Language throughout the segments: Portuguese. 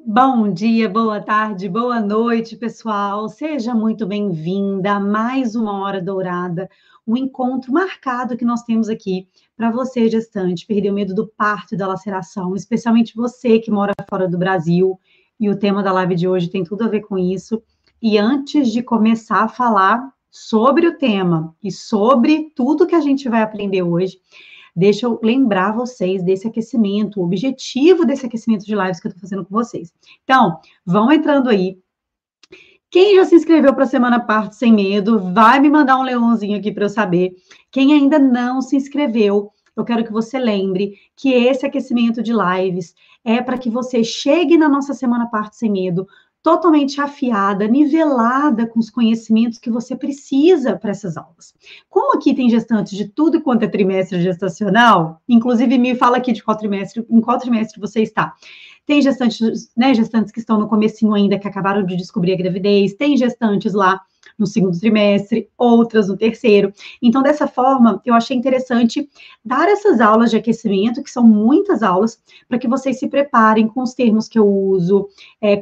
Bom dia, boa tarde, boa noite, pessoal. Seja muito bem-vinda a mais uma Hora Dourada, um encontro marcado que nós temos aqui para você, gestante, perder o medo do parto e da laceração, especialmente você que mora fora do Brasil. E o tema da live de hoje tem tudo a ver com isso. E antes de começar a falar sobre o tema e sobre tudo que a gente vai aprender hoje, deixa eu lembrar vocês desse aquecimento, o objetivo desse aquecimento de lives que eu estou fazendo com vocês. Então, vão entrando aí. Quem já se inscreveu para a Semana Parto Sem Medo, vai me mandar um leãozinho aqui para eu saber. Quem ainda não se inscreveu, eu quero que você lembre que esse aquecimento de lives é para que você chegue na nossa Semana Parto Sem Medo totalmente afiada, nivelada com os conhecimentos que você precisa para essas aulas. Como aqui tem gestantes de tudo quanto é trimestre gestacional, inclusive me fala aqui de em qual trimestre você está. Tem gestantes, né, gestantes que estão no comecinho ainda, que acabaram de descobrir a gravidez, tem gestantes lá no segundo trimestre, outras no terceiro. Então, dessa forma, eu achei interessante dar essas aulas de aquecimento, que são muitas aulas, para que vocês se preparem com os termos que eu uso,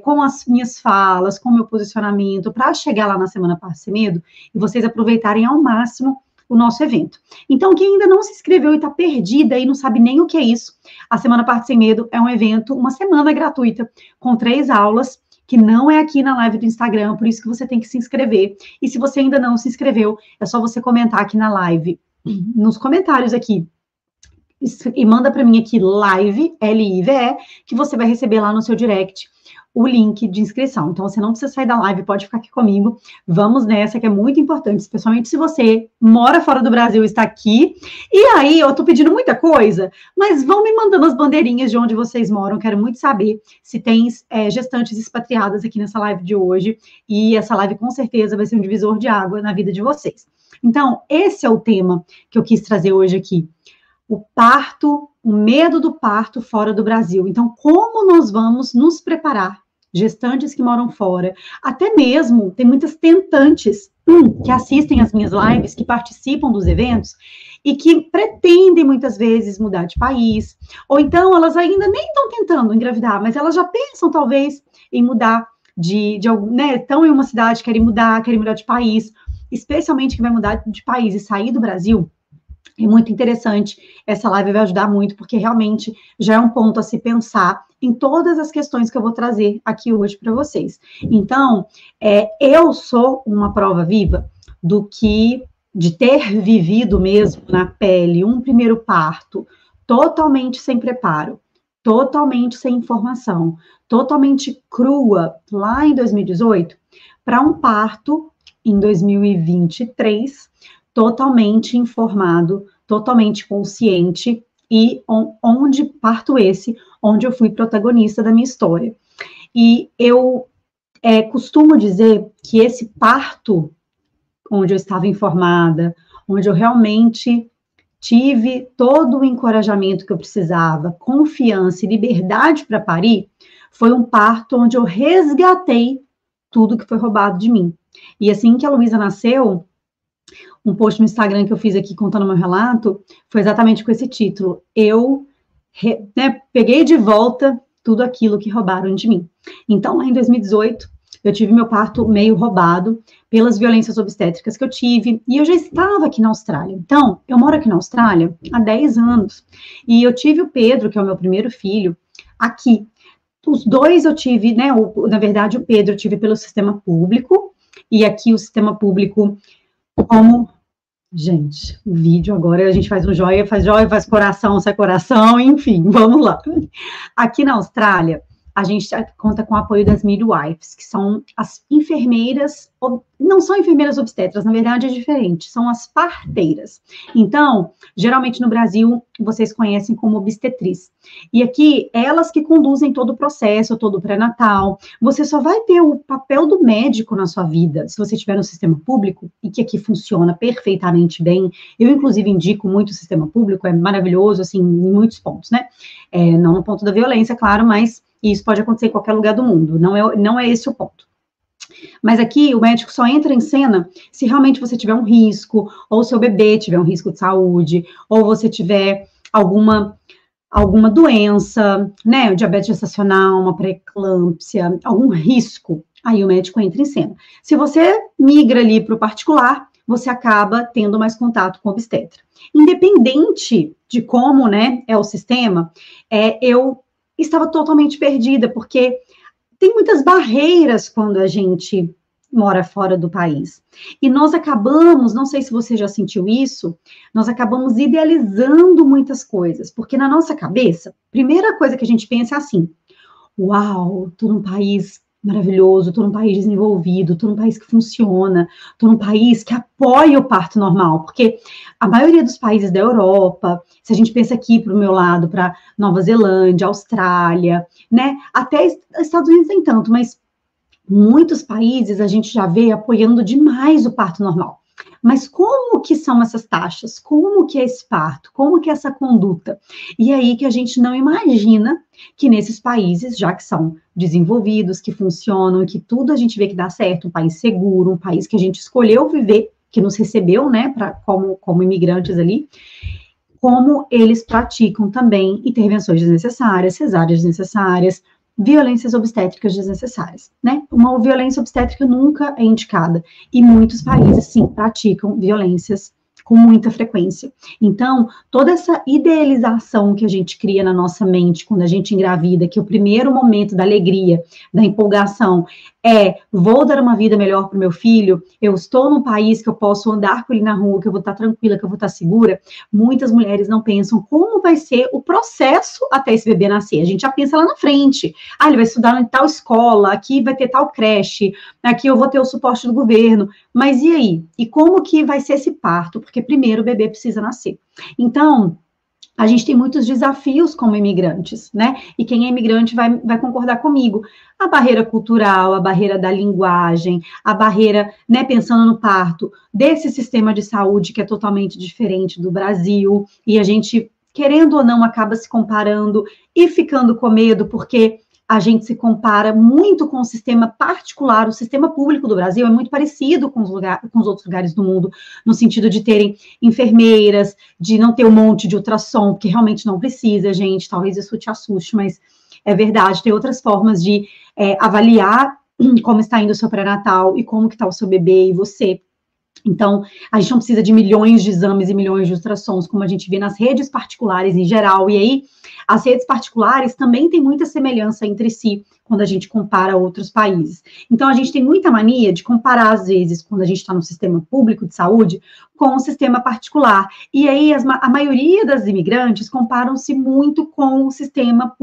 com as minhas falas, com o meu posicionamento, para chegar lá na Semana Parto Sem Medo e vocês aproveitarem ao máximo o nosso evento. Então, quem ainda não se inscreveu e está perdida e não sabe nem o que é isso, a Semana Parto Sem Medo é um evento, uma semana gratuita, com 3 aulas, que não é aqui na live do Instagram, por isso que você tem que se inscrever. E se você ainda não se inscreveu, é só você comentar aqui na live, nos comentários aqui, e manda para mim aqui live, L-I-V-E, que você vai receber lá no seu direct o link de inscrição. Então, você não precisa sair da live, pode ficar aqui comigo. Vamos nessa, que é muito importante, especialmente se você mora fora do Brasil e está aqui. E aí, eu tô pedindo muita coisa, mas vão me mandando as bandeirinhas de onde vocês moram. Quero muito saber se tem gestantes expatriadas aqui nessa live de hoje. E essa live, com certeza, vai ser um divisor de água na vida de vocês. Então, esse é o tema que eu quis trazer hoje aqui. O parto, o medo do parto fora do Brasil. Então, como nós vamos nos preparar, gestantes que moram fora, até mesmo, tem muitas tentantes que assistem às minhas lives, que participam dos eventos, e que pretendem, muitas vezes, mudar de país, ou então elas ainda nem estão tentando engravidar, mas elas já pensam, talvez, em mudar né, estão em uma cidade, querem mudar de país, especialmente que vai mudar de país e sair do Brasil. É muito interessante, essa live vai ajudar muito, porque realmente já é um ponto a se pensar em todas as questões que eu vou trazer aqui hoje para vocês. Então, eu sou uma prova viva de ter vivido mesmo na pele um primeiro parto totalmente sem preparo, totalmente sem informação, totalmente crua lá em 2018, para um parto em 2023, totalmente informado, totalmente consciente, e onde parto esse, onde eu fui protagonista da minha história. E eu costumo dizer que esse parto, onde eu estava informada, onde eu realmente tive todo o encorajamento que eu precisava, confiança e liberdade para parir, foi um parto onde eu resgatei tudo que foi roubado de mim. E assim que a Luísa nasceu, um post no Instagram que eu fiz aqui contando meu relato, foi exatamente com esse título. Eu peguei de volta tudo aquilo que roubaram de mim. Então, lá em 2018, eu tive meu parto meio roubado pelas violências obstétricas que eu tive, e eu já estava aqui na Austrália. Então, eu moro aqui na Austrália há 10 anos, e eu tive o Pedro, que é o meu primeiro filho, aqui. Os dois eu tive, né, na verdade, o Pedro eu tive pelo sistema público, e aqui o sistema público, como... Gente, o vídeo agora a gente faz um joia, faz coração, sai coração, enfim, vamos lá. Aqui na Austrália, a gente conta com o apoio das midwives, que são as enfermeiras, não são enfermeiras obstetras, na verdade é diferente, são as parteiras. Então, geralmente no Brasil, vocês conhecem como obstetriz. E aqui, elas que conduzem todo o processo, todo o pré-natal. Você só vai ter o papel do médico na sua vida, se você estiver no sistema público, e que aqui funciona perfeitamente bem. Eu, inclusive, indico muito o sistema público, é maravilhoso, assim, em muitos pontos, né? Não no ponto da violência, claro, mas isso pode acontecer em qualquer lugar do mundo, não é esse o ponto. Mas aqui o médico só entra em cena se realmente você tiver um risco, ou seu bebê tiver um risco de saúde, ou você tiver alguma alguma doença, né, o diabetes gestacional, uma pré-eclâmpsia, algum risco, aí o médico entra em cena. Se você migra ali para o particular, você acaba tendo mais contato com o obstetra. Independente de como, né, é o sistema, eu estava totalmente perdida, porque tem muitas barreiras quando a gente mora fora do país. E nós acabamos, não sei se você já sentiu isso, nós acabamos idealizando muitas coisas, porque na nossa cabeça, primeira coisa que a gente pensa é assim: uau, estou num país maravilhoso, estou num país desenvolvido, estou num país que funciona, estou num país que apoia o parto normal, porque a maioria dos países da Europa, se a gente pensa aqui para o meu lado, para Nova Zelândia, Austrália, né, até Estados Unidos nem tanto, mas muitos países a gente já vê apoiando demais o parto normal. Mas como que são essas taxas? Como que é esse parto? Como que é essa conduta? E aí que a gente não imagina que nesses países, já que são desenvolvidos, que funcionam, que tudo a gente vê que dá certo, um país seguro, um país que a gente escolheu viver, que nos recebeu, né, como imigrantes ali, como eles praticam também intervenções desnecessárias, cesáreas desnecessárias, violências obstétricas desnecessárias, né? Uma violência obstétrica nunca é indicada, e muitos países, sim, praticam violências com muita frequência. Então, toda essa idealização que a gente cria na nossa mente quando a gente engravida, que o primeiro momento da alegria, da empolgação, vou dar uma vida melhor para o meu filho, eu estou num país que eu posso andar com ele na rua, que eu vou estar tranquila, que eu vou estar segura, muitas mulheres não pensam como vai ser o processo até esse bebê nascer. A gente já pensa lá na frente. Ele vai estudar em tal escola, aqui vai ter tal creche, aqui eu vou ter o suporte do governo. Mas e aí? E como que vai ser esse parto? Porque primeiro o bebê precisa nascer. Então, a gente tem muitos desafios como imigrantes, né? E quem é imigrante vai concordar comigo. A barreira cultural, a barreira da linguagem, a barreira, né, pensando no parto, desse sistema de saúde que é totalmente diferente do Brasil, e a gente, querendo ou não, acaba se comparando e ficando com medo, porque a gente se compara muito com o sistema particular, o sistema público do Brasil é muito parecido com os outros lugares do mundo, no sentido de terem enfermeiras, de não ter um monte de ultrassom, porque realmente não precisa, gente, talvez isso te assuste, mas é verdade, tem outras formas de avaliar como está indo o seu pré-natal e como que está o seu bebê e você. Então, a gente não precisa de milhões de exames e milhões de ultrassons, como a gente vê nas redes particulares em geral. E aí, as redes particulares também têm muita semelhança entre si, quando a gente compara outros países. Então, a gente tem muita mania de comparar, às vezes, quando a gente está no sistema público de saúde, com o sistema particular. E aí, a maioria das imigrantes comparam-se muito com o sistema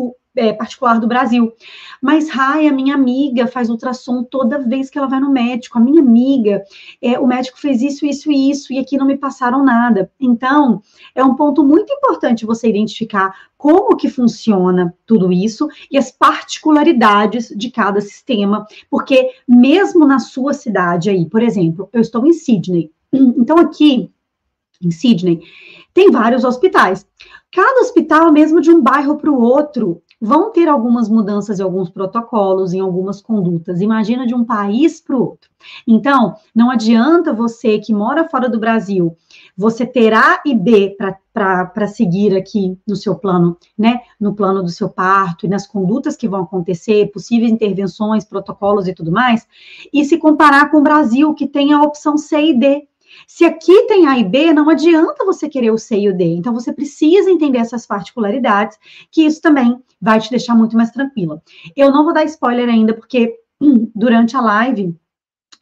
particular do Brasil. Mas, Rai, a minha amiga faz ultrassom toda vez que ela vai no médico. A minha amiga, o médico fez isso, isso e isso, e aqui não me passaram nada. Então, é um ponto muito importante você identificar como que funciona tudo isso e as particularidades de cada sistema, porque mesmo na sua cidade aí, por exemplo, eu estou em Sydney, então aqui em Sydney tem vários hospitais. Cada hospital, mesmo de um bairro para o outro, vão ter algumas mudanças em alguns protocolos, em algumas condutas. Imagina de um país para o outro. Então, não adianta você que mora fora do Brasil, você ter A e B para seguir aqui no seu plano, né? No plano do seu parto e nas condutas que vão acontecer, possíveis intervenções, protocolos e tudo mais, e se comparar com o Brasil, que tem a opção C e D. Se aqui tem A e B, não adianta você querer o C e o D. Então, você precisa entender essas particularidades, que isso também vai te deixar muito mais tranquila. Eu não vou dar spoiler ainda, porque durante a live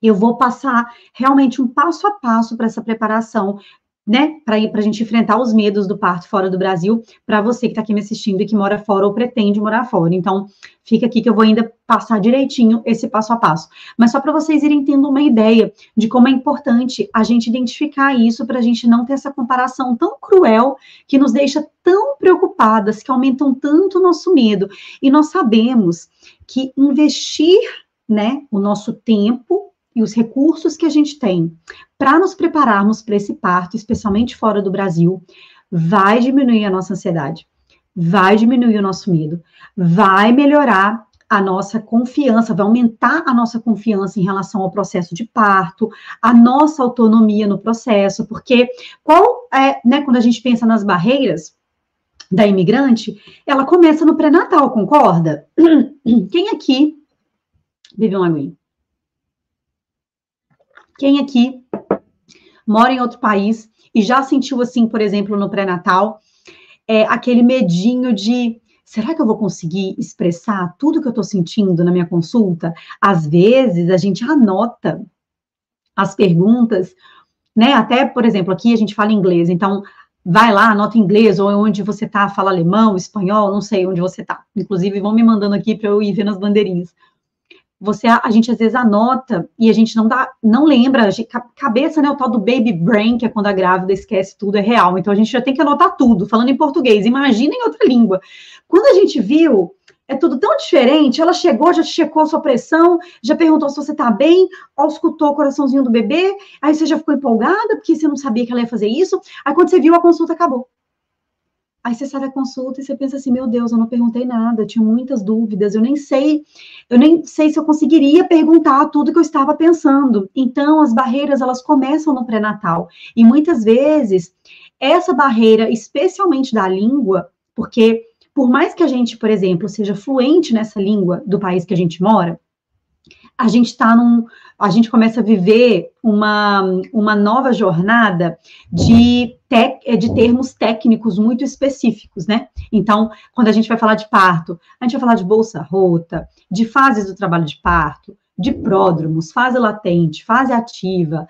eu vou passar realmente um passo a passo para essa preparação, né, para a gente enfrentar os medos do parto fora do Brasil, para você que está aqui me assistindo e que mora fora ou pretende morar fora. Então, fica aqui que eu vou ainda passar direitinho esse passo a passo. Mas só para vocês irem tendo uma ideia de como é importante a gente identificar isso, para a gente não ter essa comparação tão cruel, que nos deixa tão preocupadas, que aumentam tanto o nosso medo. E nós sabemos que investir, né, o nosso tempo e os recursos que a gente tem para nos prepararmos para esse parto, especialmente fora do Brasil, vai diminuir a nossa ansiedade, vai diminuir o nosso medo, vai melhorar a nossa confiança, vai aumentar a nossa confiança em relação ao processo de parto, a nossa autonomia no processo, porque quando a gente pensa nas barreiras, da imigrante, ela começa no pré-natal, concorda? Quem aqui... Bebe uma aguinha. Quem aqui mora em outro país e já sentiu assim, por exemplo, no pré-natal, aquele medinho de... Será que eu vou conseguir expressar tudo que eu estou sentindo na minha consulta? Às vezes, a gente anota as perguntas, né? Até, por exemplo, aqui a gente fala inglês, então vai lá, anota inglês, ou onde você está, fala alemão, espanhol, não sei onde você está. Inclusive, vão me mandando aqui para eu ir vendo as bandeirinhas. A gente às vezes anota e a gente não lembra, cabeça, né, o tal do baby brain, que é quando a grávida esquece tudo, é real. Então a gente já tem que anotar tudo, falando em português, imagina em outra língua. Quando a gente viu, é tudo tão diferente, ela chegou, já checou a sua pressão, já perguntou se você tá bem, auscultou o coraçãozinho do bebê, aí você já ficou empolgada, porque você não sabia que ela ia fazer isso, aí quando você viu, a consulta acabou. Aí você sai da consulta e você pensa assim, meu Deus, eu não perguntei nada, eu tinha muitas dúvidas, eu nem sei se eu conseguiria perguntar tudo que eu estava pensando. Então, as barreiras, elas começam no pré-natal. E muitas vezes, essa barreira, especialmente da língua, porque por mais que a gente, por exemplo, seja fluente nessa língua do país que a gente mora, a gente começa a viver uma nova jornada de termos técnicos muito específicos, né? Então, quando a gente vai falar de parto, a gente vai falar de bolsa rota, de fases do trabalho de parto, de pródromos, fase latente, fase ativa,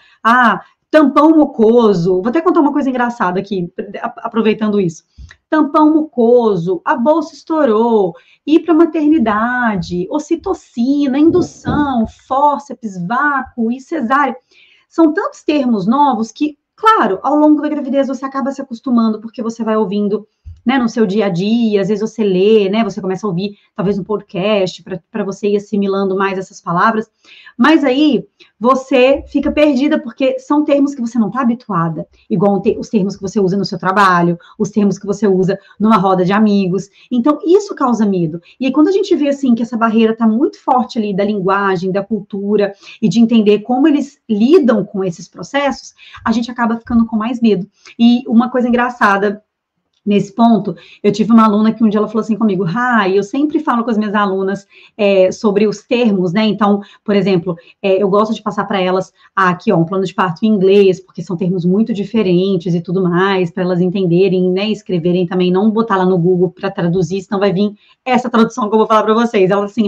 tampão mucoso. Vou até contar uma coisa engraçada aqui, aproveitando isso. Tampão mucoso, a bolsa estourou, ir para a maternidade, ocitocina, indução, fórceps, vácuo e cesárea. São tantos termos novos que, claro, ao longo da gravidez você acaba se acostumando, porque você vai ouvindo, né, no seu dia a dia, às vezes você lê, né, você começa a ouvir, talvez um podcast, para você ir assimilando mais essas palavras, mas aí você fica perdida, porque são termos que você não está habituada, igual os termos que você usa no seu trabalho, os termos que você usa numa roda de amigos, então isso causa medo. E aí quando a gente vê, assim, que essa barreira está muito forte ali da linguagem, da cultura, e de entender como eles lidam com esses processos, a gente acaba ficando com mais medo. E uma coisa engraçada, nesse ponto, eu tive uma aluna que um dia ela falou assim comigo, eu sempre falo com as minhas alunas sobre os termos, né? Então, por exemplo, eu gosto de passar para elas aqui, um plano de parto em inglês, porque são termos muito diferentes e tudo mais, para elas entenderem, né? Escreverem também, não botar lá no Google para traduzir, senão vai vir essa tradução que eu vou falar para vocês. Ela assim,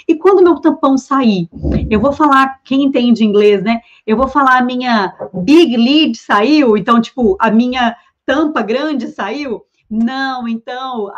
e quando meu tampão sair? Eu vou falar, quem entende inglês, né? Eu vou falar a minha big lead saiu, então, tipo, a minha tampa grande saiu? Não, então,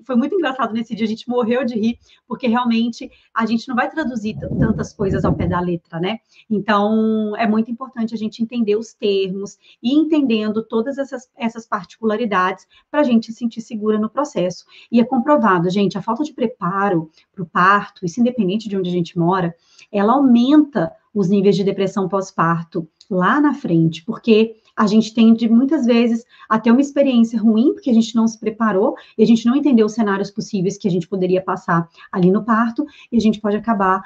foi muito engraçado nesse dia, a gente morreu de rir, porque realmente a gente não vai traduzir tantas coisas ao pé da letra, né? Então, é muito importante a gente entender os termos e entendendo todas essas particularidades para a gente se sentir segura no processo. E é comprovado, gente, a falta de preparo para o parto, isso independente de onde a gente mora, ela aumenta os níveis de depressão pós-parto lá na frente, porque a gente tende, muitas vezes, a ter uma experiência ruim, porque a gente não se preparou e a gente não entendeu os cenários possíveis que a gente poderia passar ali no parto, e a gente pode acabar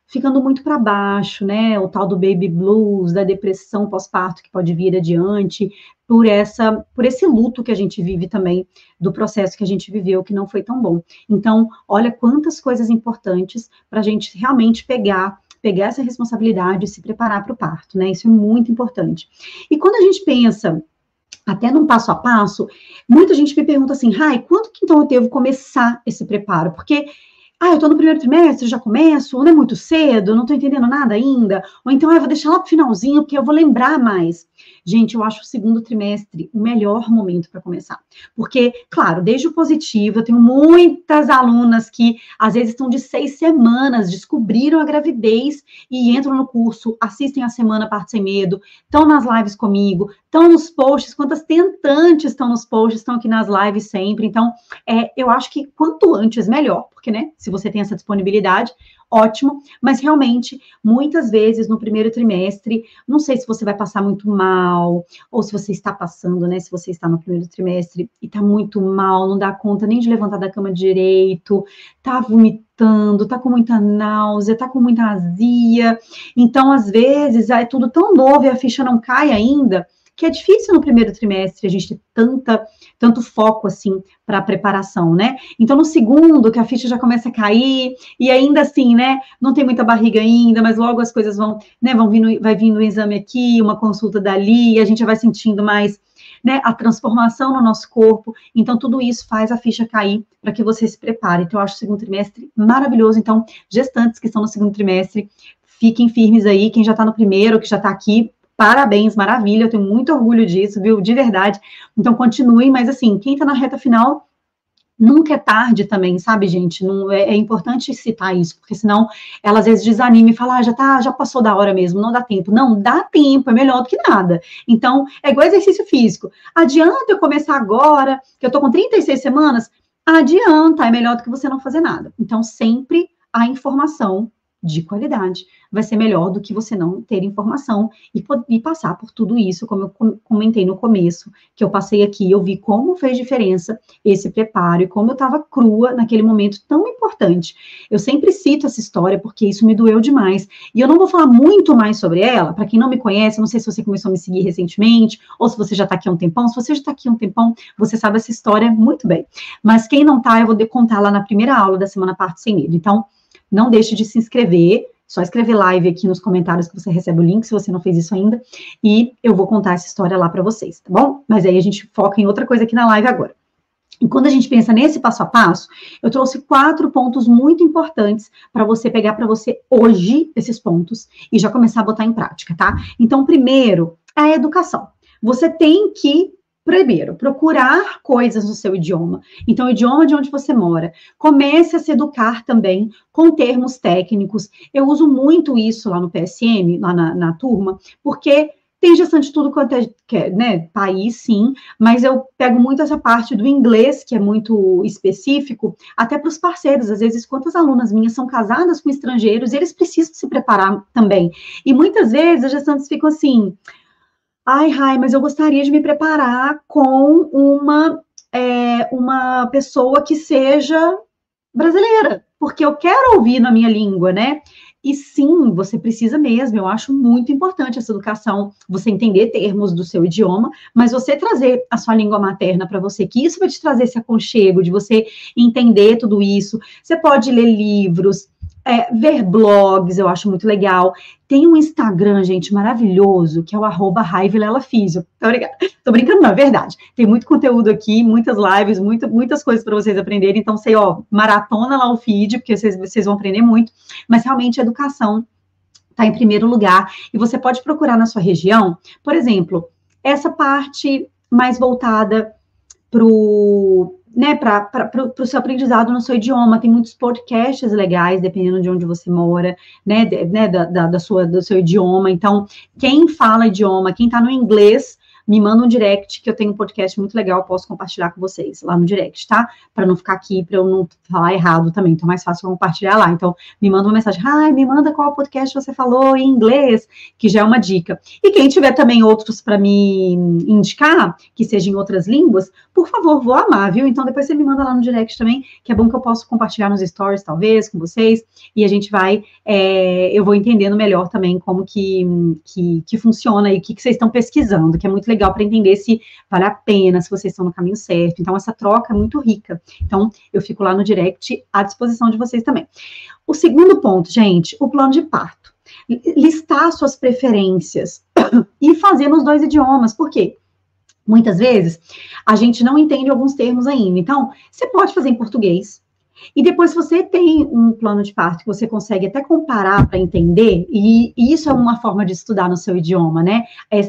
ficando muito para baixo, né? O tal do baby blues, da depressão pós-parto que pode vir adiante, por esse luto que a gente vive também, do processo que a gente viveu, que não foi tão bom. Então, olha quantas coisas importantes para a gente realmente pegar essa responsabilidade e se preparar para o parto, né? Isso é muito importante. E quando a gente pensa até num passo a passo, muita gente me pergunta assim, quando que então eu devo começar esse preparo? Porque, eu tô no primeiro trimestre, já começo, não é muito cedo, não tô entendendo nada ainda, ou então, eu vou deixar lá pro finalzinho, porque eu vou lembrar mais. Gente, eu acho o segundo trimestre o melhor momento para começar. Porque, claro, desde o positivo, eu tenho muitas alunas que, às vezes, estão de 6 semanas, descobriram a gravidez e entram no curso, assistem a Semana Parto Sem Medo, estão nas lives comigo, estão nos posts, quantas tentantes estão nos posts, estão aqui nas lives sempre. Então, eu acho que quanto antes, melhor, porque, né, se você tem essa disponibilidade, ótimo, mas realmente, muitas vezes no primeiro trimestre, não sei se você vai passar muito mal, ou se você está passando, né, se você está no primeiro trimestre e está muito mal, não dá conta nem de levantar da cama direito, tá vomitando, tá com muita náusea, tá com muita azia, então, às vezes, é tudo tão novo e a ficha não cai ainda, que é difícil no primeiro trimestre a gente ter tanto foco assim para a preparação, né? Então, no segundo, que a ficha já começa a cair, e ainda assim, né? Não tem muita barriga ainda, mas logo as coisas vão, né? Vai vindo um exame aqui, uma consulta dali, e a gente já vai sentindo mais, né, a transformação no nosso corpo. Então, tudo isso faz a ficha cair para que você se prepare. Então, eu acho o segundo trimestre maravilhoso. Então, gestantes que estão no segundo trimestre, fiquem firmes aí. Quem já está no primeiro, que já está aqui, parabéns, maravilha. Eu tenho muito orgulho disso, viu? De verdade. Então, continuem. Mas, assim, quem está na reta final, nunca é tarde também, sabe, gente? Não, é importante citar isso, porque senão ela às vezes desanima e fala, já passou da hora mesmo, não dá tempo. Não, dá tempo, é melhor do que nada. Então, é igual exercício físico. Adianta eu começar agora, que eu tô com 36 semanas? Adianta, é melhor do que você não fazer nada. Então, sempre a informação de qualidade vai ser melhor do que você não ter informação e passar por tudo isso, como eu comentei no começo, que eu passei aqui, eu vi como fez diferença esse preparo e como eu estava crua naquele momento tão importante. Eu sempre cito essa história porque isso me doeu demais. E eu não vou falar muito mais sobre ela, para quem não me conhece, eu não sei se você começou a me seguir recentemente, ou se você já está aqui há um tempão. Se você já está aqui há um tempão, você sabe essa história muito bem. Mas quem não está, eu vou contar lá na primeira aula da Semana Parto Sem Medo. Então, não deixe de se inscrever, só escrever live aqui nos comentários que você recebe o link, se você não fez isso ainda, e eu vou contar essa história lá para vocês, tá bom? Mas aí a gente foca em outra coisa aqui na live agora. E quando a gente pensa nesse passo a passo, eu trouxe 4 pontos muito importantes para você pegar para você hoje, esses pontos, e já começar a botar em prática, tá? Então, primeiro, a educação. Você tem que primeiro, procurar coisas no seu idioma. Então, o idioma de onde você mora. Comece a se educar também com termos técnicos. Eu uso muito isso lá no PSM, lá na turma, porque tem gestante de tudo quanto é, né, país, sim, mas eu pego muito essa parte do inglês, que é muito específico, até para os parceiros. Às vezes, quantas alunas minhas são casadas com estrangeiros, e eles precisam se preparar também. E muitas vezes, as gestantes ficam assim... Ai, mas eu gostaria de me preparar com uma pessoa que seja brasileira, porque eu quero ouvir na minha língua, né? E sim, você precisa mesmo, eu acho muito importante essa educação, você entender termos do seu idioma, mas você trazer a sua língua materna para você, que isso vai te trazer esse aconchego, de você entender tudo isso. Você pode ler livros, ver blogs, eu acho muito legal. Tem um Instagram, gente, maravilhoso, que é o @RaiviLelaFísio. Tô brincando, não, é verdade. Tem muito conteúdo aqui, muitas lives, muitas coisas para vocês aprenderem. Então, maratona lá o feed, porque vocês vão aprender muito. Mas, realmente, a educação está em primeiro lugar. E você pode procurar na sua região, por exemplo, essa parte mais voltada para o seu aprendizado no seu idioma. Tem muitos podcasts legais, dependendo de onde você mora, né, do seu idioma. Então, quem fala idioma, quem está no inglês, me manda um direct, que eu tenho um podcast muito legal, posso compartilhar com vocês lá no direct, tá? Para não ficar aqui, para eu não falar errado também, então é mais fácil compartilhar lá. Então, me manda uma mensagem, me manda qual podcast você falou em inglês, que já é uma dica. E quem tiver também outros para me indicar, que sejam em outras línguas, por favor, vou amar, viu? Então, depois você me manda lá no direct também, que é bom que eu posso compartilhar nos stories, talvez, com vocês, e a gente vai, eu vou entendendo melhor também como que funciona e o que vocês estão pesquisando, que é muito legal para entender se vale a pena, se vocês estão no caminho certo. Então, essa troca é muito rica. Então, eu fico lá no direct à disposição de vocês também. O segundo ponto, gente, o plano de parto. Listar suas preferências e fazer nos 2 idiomas. Por quê? Muitas vezes, a gente não entende alguns termos ainda. Então, você pode fazer em português, e depois, se você tem um plano de parto que você consegue até comparar para entender, e isso é uma forma de estudar no seu idioma, né?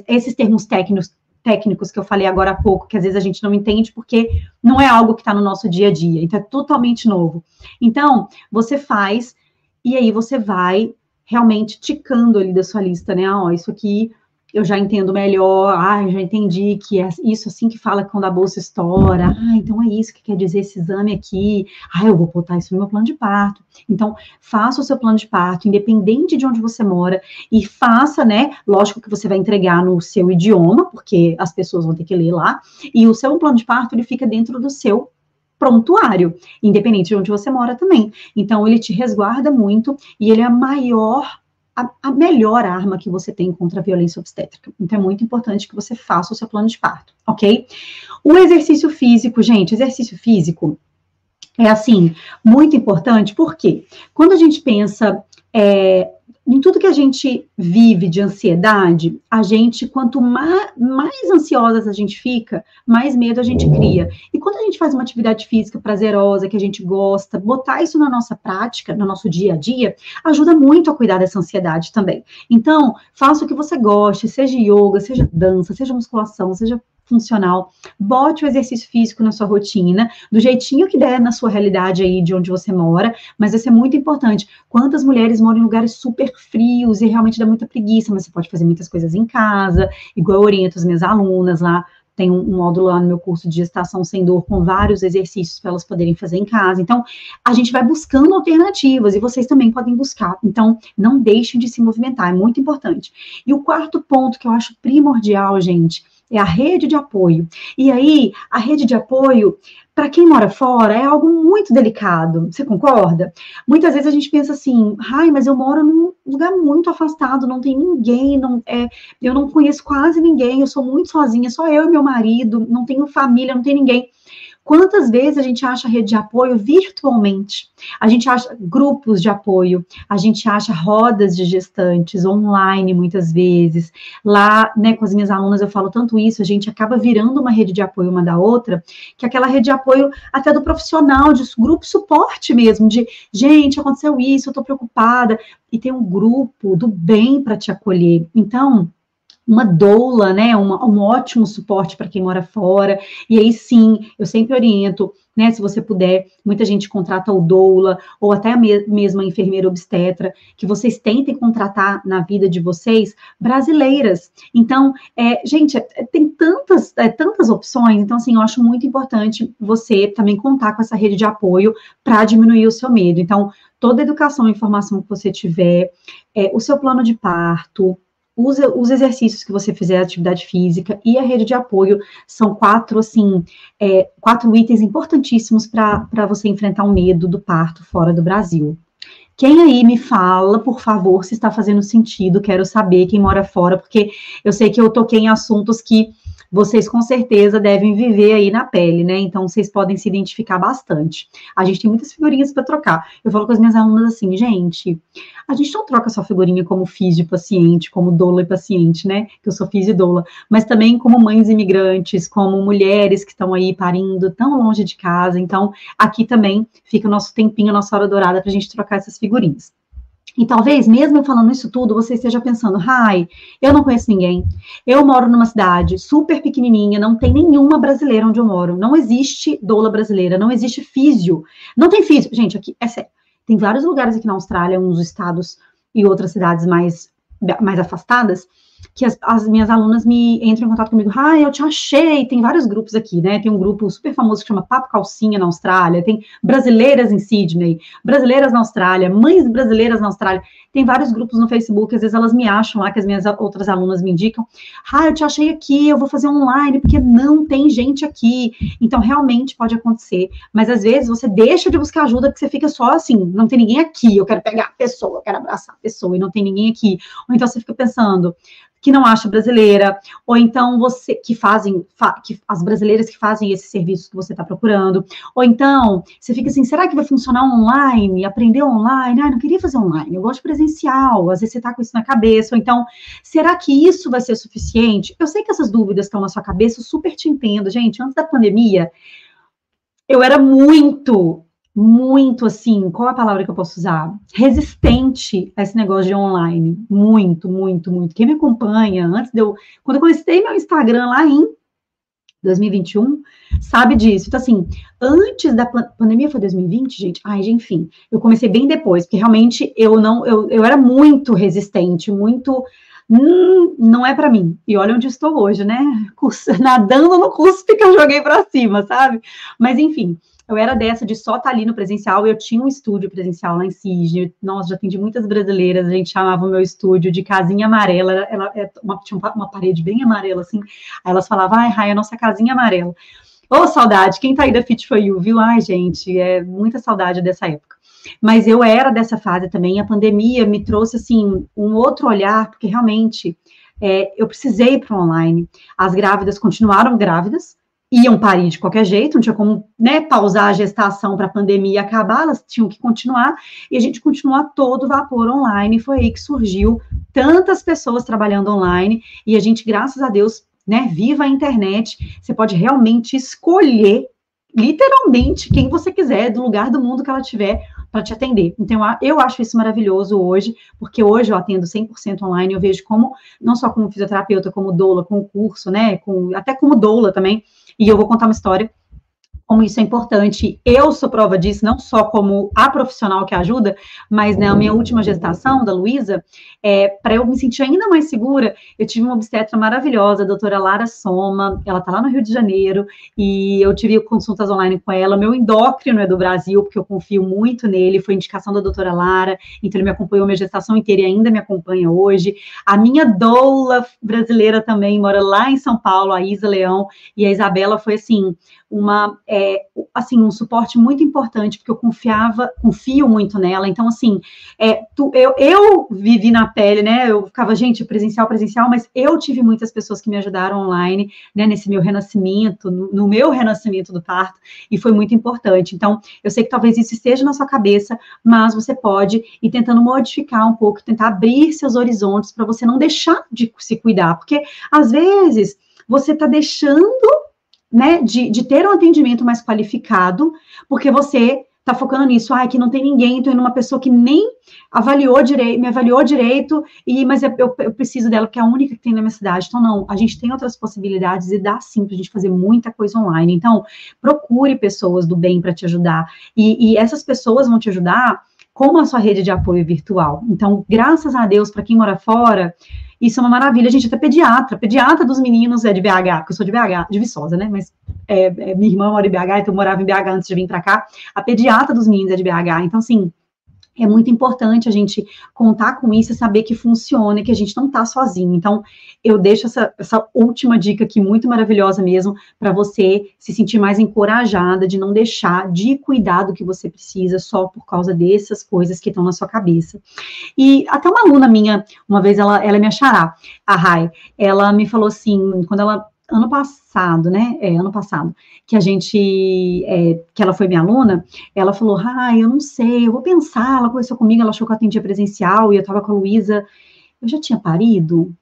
Esses termos técnicos que eu falei agora há pouco, que às vezes a gente não entende porque não é algo que está no nosso dia a dia, então é totalmente novo. Então, você faz, e aí você vai realmente ticando ali da sua lista, né? Isso aqui eu já entendo melhor, já entendi que é isso assim que fala quando a bolsa estoura, então é isso que quer dizer esse exame aqui, eu vou botar isso no meu plano de parto. Então, faça o seu plano de parto, independente de onde você mora, e faça, né, lógico que você vai entregar no seu idioma, porque as pessoas vão ter que ler lá, e o seu plano de parto, ele fica dentro do seu prontuário, independente de onde você mora também. Então, ele te resguarda muito, e ele é a maior a melhor arma que você tem contra a violência obstétrica. Então, é muito importante que você faça o seu plano de parto, ok? O exercício físico, gente, exercício físico é, assim, muito importante, porque quando a gente pensa em tudo que a gente vive de ansiedade, a gente, quanto mais ansiosas a gente fica, mais medo a gente cria. E quando a gente faz uma atividade física prazerosa, que a gente gosta, botar isso na nossa prática, no nosso dia a dia, ajuda muito a cuidar dessa ansiedade também. Então, faça o que você goste, seja yoga, seja dança, seja musculação, seja funcional, bote o exercício físico na sua rotina, do jeitinho que der na sua realidade aí de onde você mora, mas isso é muito importante. Quantas mulheres moram em lugares super frios e realmente dá muita preguiça, mas você pode fazer muitas coisas em casa, igual eu oriento as minhas alunas lá, tem um módulo lá no meu curso de gestação sem dor com vários exercícios para elas poderem fazer em casa. Então, a gente vai buscando alternativas e vocês também podem buscar. Então, não deixem de se movimentar, é muito importante. E o quarto ponto que eu acho primordial, gente, é a rede de apoio. E aí, a rede de apoio, para quem mora fora, é algo muito delicado. Você concorda? Muitas vezes a gente pensa assim, ai, mas eu moro num lugar muito afastado, não tem ninguém, eu não conheço quase ninguém, eu sou muito sozinha, só eu e meu marido, não tenho família, não tem ninguém. Quantas vezes a gente acha rede de apoio virtualmente? A gente acha grupos de apoio, a gente acha rodas de gestantes online muitas vezes. Lá, né, com as minhas alunas eu falo tanto isso, a gente acaba virando uma rede de apoio uma da outra, que é aquela rede de apoio até do profissional, de grupo suporte mesmo, de gente, aconteceu isso, eu tô preocupada, e tem um grupo do bem para te acolher. Então, uma doula, né, um ótimo suporte para quem mora fora, e aí sim, eu sempre oriento, né, se você puder, muita gente contrata o doula, ou até a mesma enfermeira obstetra, que vocês tentem contratar na vida de vocês, brasileiras. Então, gente, tem tantas opções, então, assim, eu acho muito importante você também contar com essa rede de apoio para diminuir o seu medo. Então, toda a educação e informação que você tiver, o seu plano de parto, os exercícios que você fizer, a atividade física e a rede de apoio são quatro itens importantíssimos para você enfrentar o medo do parto fora do Brasil. Quem aí me fala, por favor, se está fazendo sentido, quero saber quem mora fora, porque eu sei que eu toquei em assuntos que vocês com certeza devem viver aí na pele, né? Então, vocês podem se identificar bastante. A gente tem muitas figurinhas para trocar. Eu falo com as minhas alunas assim, gente, a gente não troca só figurinha como físio paciente, como doula e paciente, né? Que eu sou físio e doula, mas também como mães imigrantes, como mulheres que estão aí parindo tão longe de casa. Então, aqui também fica o nosso tempinho, a nossa hora dourada para a gente trocar essas figurinhas. E talvez, mesmo eu falando isso tudo, você esteja pensando, ai, eu não conheço ninguém, eu moro numa cidade super pequenininha, não tem nenhuma brasileira onde eu moro, não existe doula brasileira, não existe físio, não tem físio. Gente, aqui, é sério, tem vários lugares aqui na Austrália, uns estados e outras cidades mais afastadas, que as minhas alunas me entram em contato comigo, eu te achei, tem vários grupos aqui, né, tem um grupo super famoso que chama Papo Calcinha na Austrália, tem brasileiras em Sydney, brasileiras na Austrália, mães brasileiras na Austrália, tem vários grupos no Facebook, às vezes elas me acham lá, que as minhas outras alunas me indicam, eu te achei aqui, eu vou fazer online, porque não tem gente aqui, então realmente pode acontecer, mas às vezes você deixa de buscar ajuda, porque você fica só assim, não tem ninguém aqui, eu quero pegar a pessoa, eu quero abraçar a pessoa, e não tem ninguém aqui, ou então você fica pensando, que não acha brasileira, ou então você as brasileiras que fazem esses serviços que você está procurando, ou então você fica assim, será que vai funcionar online, aprender online? Não queria fazer online, eu gosto de presencial, às vezes você está com isso na cabeça, ou então, será que isso vai ser suficiente? Eu sei que essas dúvidas estão na sua cabeça, eu super te entendo, gente, antes da pandemia, eu era muito assim, qual a palavra que eu posso usar? Resistente a esse negócio de online. Muito. Quem me acompanha, quando eu comecei meu Instagram lá em 2021, sabe disso. Então, assim, antes da pandemia foi 2020, gente? Enfim, eu comecei bem depois, porque realmente eu era muito resistente, não é para mim. E olha onde estou hoje, né? Nadando no cuspe que eu joguei para cima, sabe? Mas, enfim, eu era dessa de só estar ali no presencial, eu tinha um estúdio presencial lá em Sydney, nossa, já atendi muitas brasileiras, a gente chamava o meu estúdio de casinha amarela, tinha uma parede bem amarela, assim, aí elas falavam, Rai, a nossa casinha amarela. Ô, saudade, quem tá aí da Fit For You, viu? Gente, muita saudade dessa época. mas eu era dessa fase também. A pandemia me trouxe, assim, um outro olhar, porque realmente eu precisei ir para o online. As grávidas continuaram grávidas, iam parir de qualquer jeito, não tinha como, né, pausar a gestação para a pandemia acabar, elas tinham que continuar, e a gente continua a todo vapor online, e foi aí que surgiu tantas pessoas trabalhando online, e a gente, graças a Deus, né, viva a internet, você pode realmente escolher, literalmente, quem você quiser, do lugar do mundo que ela tiver, para te atender. Então, eu acho isso maravilhoso hoje, porque hoje eu atendo 100% online, eu vejo como, não só como fisioterapeuta, como doula, com o curso, né, até como doula também, e eu vou contar uma história, como isso é importante. Eu sou prova disso, não só como a profissional que ajuda, mas na minha última gestação, da Luísa, para eu me sentir ainda mais segura, eu tive uma obstetra maravilhosa, a doutora Lara Soma, ela está lá no Rio de Janeiro, e eu tive consultas online com ela. Meu endócrino é do Brasil, porque eu confio muito nele, foi indicação da doutora Lara, então ele me acompanhou minha gestação inteira e ainda me acompanha hoje. A minha doula brasileira também mora lá em São Paulo, a Isa Leão, e a Isabela foi, assim, um suporte muito importante, porque eu confio muito nela. Então, assim, eu vivi na pele, né? Eu ficava, gente, presencial, mas eu tive muitas pessoas que me ajudaram online, né? Nesse meu renascimento, no meu renascimento do parto, e foi muito importante. Então, eu sei que talvez isso esteja na sua cabeça, mas você pode ir tentando modificar um pouco, tentar abrir seus horizontes para você não deixar de se cuidar, porque às vezes você está deixando, né, de ter um atendimento mais qualificado, porque você está focando nisso, que não tem ninguém, estou indo numa pessoa que nem me avaliou direito, mas eu preciso dela, porque é a única que tem na minha cidade. Então, não, a gente tem outras possibilidades e dá sim para a gente fazer muita coisa online. Então, procure pessoas do bem para te ajudar, e essas pessoas vão te ajudar com a sua rede de apoio virtual. Então, graças a Deus, para quem mora fora, isso é uma maravilha. A gente até pediatra dos meninos é de BH, porque eu sou de BH, de Viçosa, né? Mas minha irmã mora em BH, então eu morava em BH antes de vir para cá. A pediatra dos meninos é de BH. Então, assim, é muito importante a gente contar com isso e saber que funciona, que a gente não está sozinho. Então, eu deixo essa última dica aqui, muito maravilhosa mesmo, para você se sentir mais encorajada de não deixar de cuidar do que você precisa só por causa dessas coisas que estão na sua cabeça. E até uma aluna minha, uma vez, ela é minha xará, a Rai, ela me falou assim, quando ela... Ano passado, né? Ano passado, que ela foi minha aluna, ela falou, eu não sei, eu vou pensar. Ela conversou comigo, ela achou que eu atendia presencial e eu tava com a Luísa. Eu já tinha parido?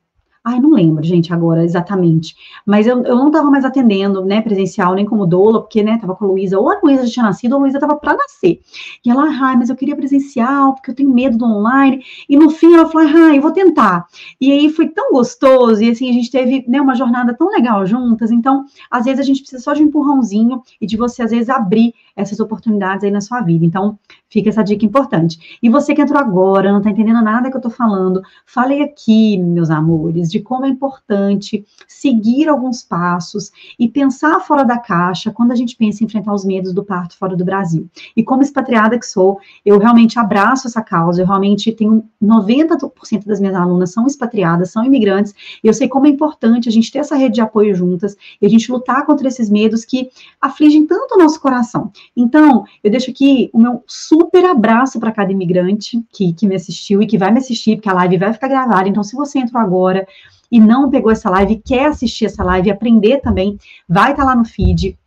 Não lembro, gente, agora exatamente. Mas eu não estava mais atendendo, né, presencial, nem como doula, porque, né, estava com a Luísa, ou a Luísa já tinha nascido, ou a Luísa estava para nascer. E ela, mas eu queria presencial, porque eu tenho medo do online. E no fim ela falou, eu vou tentar. E aí foi tão gostoso, e assim, a gente teve, né, uma jornada tão legal juntas. Então, às vezes a gente precisa só de um empurrãozinho e de você, às vezes, abrir essas oportunidades aí na sua vida. Então, fica essa dica importante. E você que entrou agora, não está entendendo nada que eu estou falando, falei aqui, meus amores, de como é importante seguir alguns passos e pensar fora da caixa quando a gente pensa em enfrentar os medos do parto fora do Brasil. E como expatriada que sou, eu realmente abraço essa causa, eu realmente tenho 90% das minhas alunas são expatriadas, são imigrantes, e eu sei como é importante a gente ter essa rede de apoio juntas e a gente lutar contra esses medos que afligem tanto o nosso coração. Então, eu deixo aqui o meu super abraço para cada imigrante que me assistiu e que vai me assistir, porque a live vai ficar gravada. Então, se você entrou agora e não pegou essa live, quer assistir essa live e aprender também, vai estar lá no feed.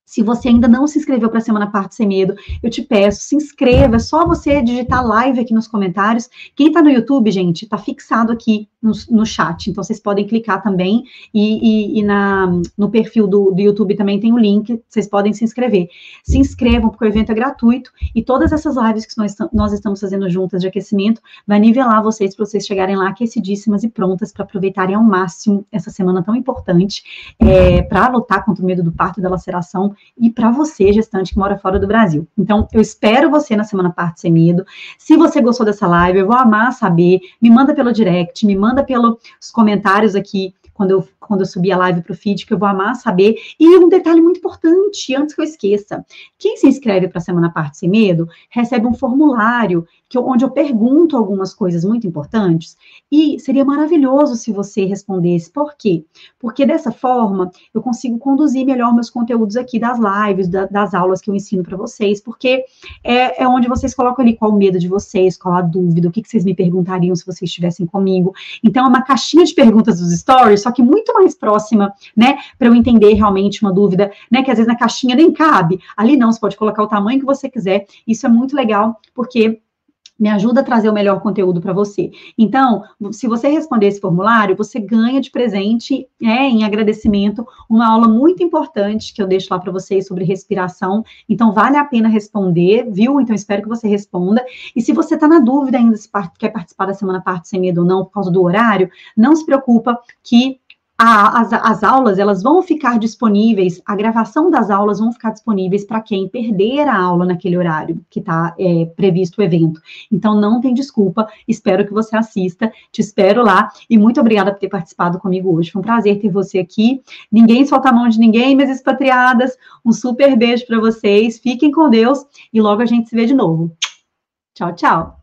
Se você ainda não se inscreveu para a Semana Parto Sem Medo, eu te peço, se inscreva, é só você digitar live aqui nos comentários. Quem está no YouTube, gente, está fixado aqui no chat, então vocês podem clicar também, e no perfil do YouTube também tem o link, vocês podem se inscrever. Se inscrevam, porque o evento é gratuito, e todas essas lives que nós estamos fazendo juntas de aquecimento, vai nivelar vocês para vocês chegarem lá aquecidíssimas e prontas para aproveitarem ao máximo essa semana tão importante, para lutar contra o medo do parto e da laceração, e para você, gestante que mora fora do Brasil. Então, eu espero você na Semana Parto Sem Medo. Se você gostou dessa live, eu vou amar saber, me manda pelo direct, me manda pelos comentários aqui, quando eu subir a live para o feed, que eu vou amar saber. E um detalhe muito importante, antes que eu esqueça, quem se inscreve para a Semana Parto Sem Medo, recebe um formulário onde eu pergunto algumas coisas muito importantes, e seria maravilhoso se você respondesse. Por quê? Porque dessa forma eu consigo conduzir melhor meus conteúdos aqui das lives, das aulas que eu ensino para vocês, porque é onde vocês colocam ali qual o medo de vocês, qual a dúvida, o que vocês me perguntariam se vocês estivessem comigo. Então, é uma caixinha de perguntas dos stories, só que muito mais próxima, né, para eu entender realmente uma dúvida, né, que às vezes na caixinha nem cabe. Ali não, você pode colocar o tamanho que você quiser. Isso é muito legal, porque me ajuda a trazer o melhor conteúdo para você. Então, se você responder esse formulário, você ganha de presente, em agradecimento, uma aula muito importante que eu deixo lá para vocês sobre respiração. Então, vale a pena responder, viu? Então, espero que você responda. E se você está na dúvida ainda se quer participar da Semana Parte Sem Medo ou não, por causa do horário, não se preocupa que as aulas, elas vão ficar disponíveis, a gravação das aulas vão ficar disponíveis para quem perder a aula naquele horário que está previsto o evento. Então, não tem desculpa, espero que você assista, te espero lá, e muito obrigada por ter participado comigo hoje, foi um prazer ter você aqui. Ninguém solta a mão de ninguém, minhas expatriadas, um super beijo para vocês, fiquem com Deus, e logo a gente se vê de novo. Tchau, tchau!